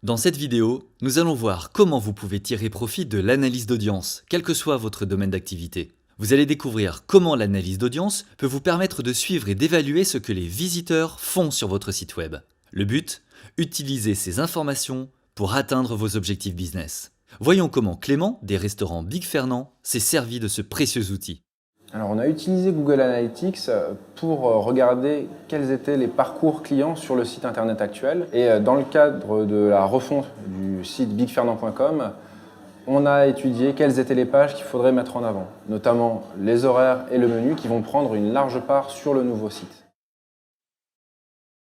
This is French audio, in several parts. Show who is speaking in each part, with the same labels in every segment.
Speaker 1: Dans cette vidéo, nous allons voir comment vous pouvez tirer profit de l'analyse d'audience, quel que soit votre domaine d'activité. Vous allez découvrir comment l'analyse d'audience peut vous permettre de suivre et d'évaluer ce que les visiteurs font sur votre site web. Le but, utiliser ces informations pour atteindre vos objectifs business. Voyons comment Clément, des restaurants Big Fernand, s'est servi de ce précieux outil.
Speaker 2: Alors, on a utilisé Google Analytics pour regarder quels étaient les parcours clients sur le site internet actuel. Et dans le cadre de la refonte du site bigfernand.com, on a étudié quelles étaient les pages qu'il faudrait mettre en avant, notamment les horaires et le menu qui vont prendre une large part sur le nouveau site.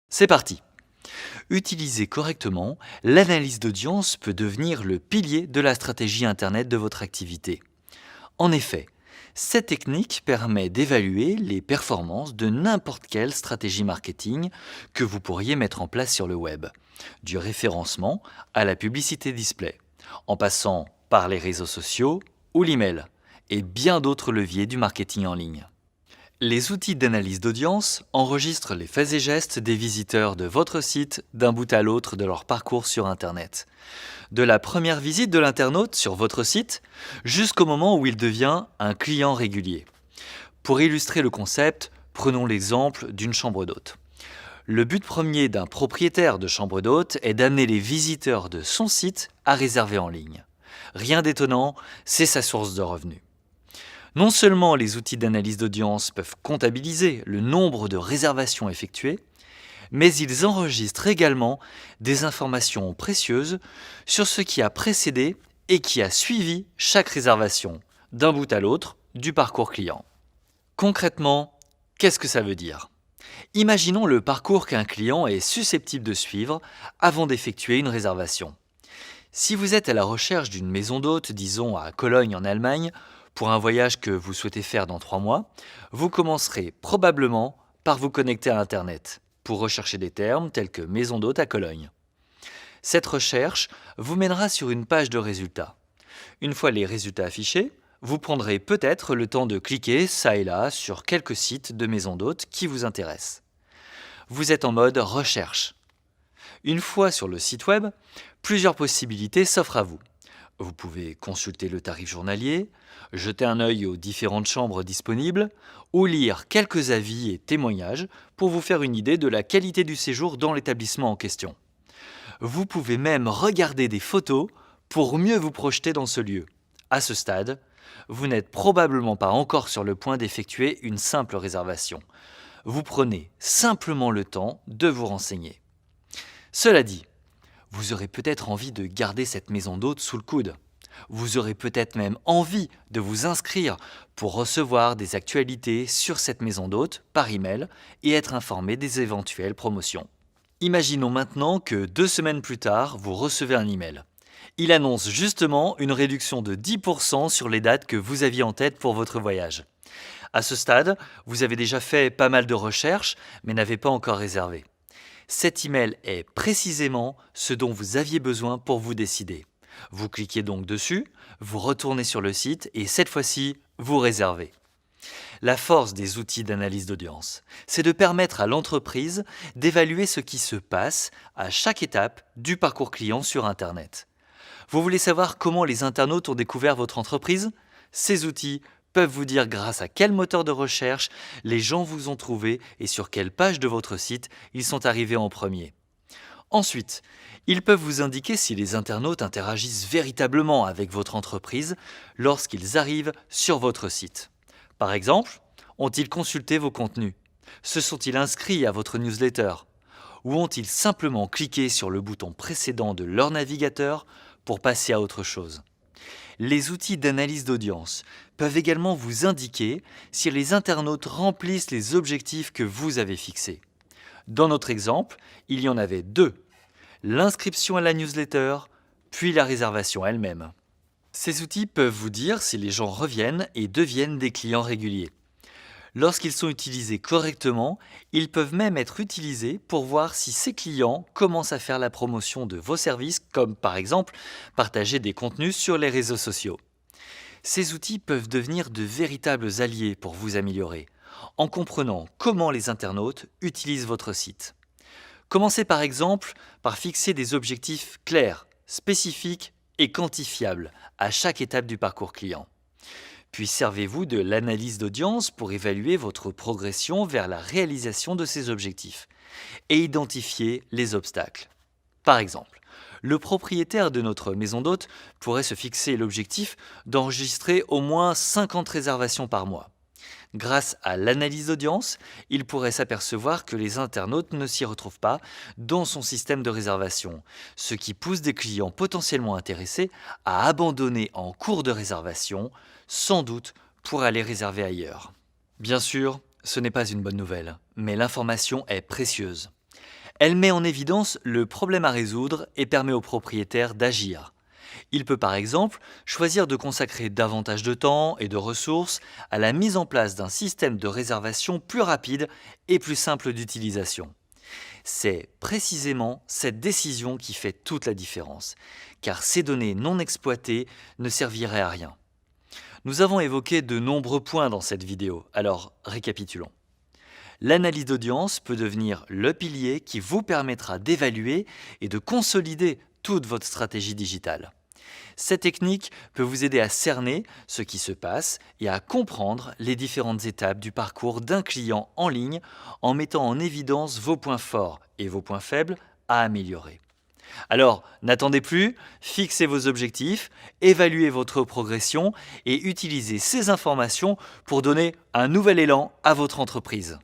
Speaker 1: C'est parti. Utilisé correctement, l'analyse d'audience peut devenir le pilier de la stratégie internet de votre activité. En effet, cette technique permet d'évaluer les performances de n'importe quelle stratégie marketing que vous pourriez mettre en place sur le web, du référencement à la publicité display, en passant par les réseaux sociaux ou l'email, et bien d'autres leviers du marketing en ligne. Les outils d'analyse d'audience enregistrent les faits et gestes des visiteurs de votre site d'un bout à l'autre de leur parcours sur Internet. De la première visite de l'internaute sur votre site jusqu'au moment où il devient un client régulier. Pour illustrer le concept, prenons l'exemple d'une chambre d'hôte. Le but premier d'un propriétaire de chambre d'hôte est d'amener les visiteurs de son site à réserver en ligne. Rien d'étonnant, c'est sa source de revenus. Non seulement les outils d'analyse d'audience peuvent comptabiliser le nombre de réservations effectuées, mais ils enregistrent également des informations précieuses sur ce qui a précédé et qui a suivi chaque réservation, d'un bout à l'autre du parcours client. Concrètement, qu'est-ce que ça veut dire ? Imaginons le parcours qu'un client est susceptible de suivre avant d'effectuer une réservation. Si vous êtes à la recherche d'une maison d'hôte, disons à Cologne en Allemagne, pour un voyage que vous souhaitez faire dans 3 mois, vous commencerez probablement par vous connecter à Internet pour rechercher des termes tels que maison d'hôte à Cologne. Cette recherche vous mènera sur une page de résultats. Une fois les résultats affichés, vous prendrez peut-être le temps de cliquer ça et là sur quelques sites de maisons d'hôtes qui vous intéressent. Vous êtes en mode recherche. Une fois sur le site web, plusieurs possibilités s'offrent à vous. Vous pouvez consulter le tarif journalier, jeter un œil aux différentes chambres disponibles ou lire quelques avis et témoignages pour vous faire une idée de la qualité du séjour dans l'établissement en question. Vous pouvez même regarder des photos pour mieux vous projeter dans ce lieu. À ce stade, vous n'êtes probablement pas encore sur le point d'effectuer une simple réservation. Vous prenez simplement le temps de vous renseigner. Cela dit, vous aurez peut-être envie de garder cette maison d'hôte sous le coude. Vous aurez peut-être même envie de vous inscrire pour recevoir des actualités sur cette maison d'hôte par email et être informé des éventuelles promotions. Imaginons maintenant que 2 semaines plus tard, vous recevez un email. Il annonce justement une réduction de 10% sur les dates que vous aviez en tête pour votre voyage. À ce stade, vous avez déjà fait pas mal de recherches, mais n'avez pas encore réservé. Cet email est précisément ce dont vous aviez besoin pour vous décider. Vous cliquez donc dessus, vous retournez sur le site et cette fois-ci, vous réservez. La force des outils d'analyse d'audience, c'est de permettre à l'entreprise d'évaluer ce qui se passe à chaque étape du parcours client sur Internet. Vous voulez savoir comment les internautes ont découvert votre entreprise ? Ces outils peuvent vous dire grâce à quel moteur de recherche les gens vous ont trouvé et sur quelle page de votre site ils sont arrivés en premier. Ensuite, ils peuvent vous indiquer si les internautes interagissent véritablement avec votre entreprise lorsqu'ils arrivent sur votre site. Par exemple, ont-ils consulté vos contenus ? Se sont-ils inscrits à votre newsletter ? Ou ont-ils simplement cliqué sur le bouton précédent de leur navigateur pour passer à autre chose ? Les outils d'analyse d'audience peuvent également vous indiquer si les internautes remplissent les objectifs que vous avez fixés. Dans notre exemple, il y en avait 2. L'inscription à la newsletter, puis la réservation elle-même. Ces outils peuvent vous dire si les gens reviennent et deviennent des clients réguliers. Lorsqu'ils sont utilisés correctement, ils peuvent même être utilisés pour voir si ces clients commencent à faire la promotion de vos services, comme par exemple partager des contenus sur les réseaux sociaux. Ces outils peuvent devenir de véritables alliés pour vous améliorer, en comprenant comment les internautes utilisent votre site. Commencez par exemple par fixer des objectifs clairs, spécifiques et quantifiables à chaque étape du parcours client. Puis servez-vous de l'analyse d'audience pour évaluer votre progression vers la réalisation de ces objectifs et identifier les obstacles. Par exemple, le propriétaire de notre maison d'hôte pourrait se fixer l'objectif d'enregistrer au moins 50 réservations par mois. Grâce à l'analyse d'audience, il pourrait s'apercevoir que les internautes ne s'y retrouvent pas dans son système de réservation, ce qui pousse des clients potentiellement intéressés à abandonner en cours de réservation, sans doute pour aller réserver ailleurs. Bien sûr, ce n'est pas une bonne nouvelle, mais l'information est précieuse. Elle met en évidence le problème à résoudre et permet au propriétaire d'agir. Il peut par exemple choisir de consacrer davantage de temps et de ressources à la mise en place d'un système de réservation plus rapide et plus simple d'utilisation. C'est précisément cette décision qui fait toute la différence, car ces données non exploitées ne serviraient à rien. Nous avons évoqué de nombreux points dans cette vidéo, alors récapitulons. L'analyse d'audience peut devenir le pilier qui vous permettra d'évaluer et de consolider toute votre stratégie digitale. Cette technique peut vous aider à cerner ce qui se passe et à comprendre les différentes étapes du parcours d'un client en ligne en mettant en évidence vos points forts et vos points faibles à améliorer. Alors, n'attendez plus, fixez vos objectifs, évaluez votre progression et utilisez ces informations pour donner un nouvel élan à votre entreprise.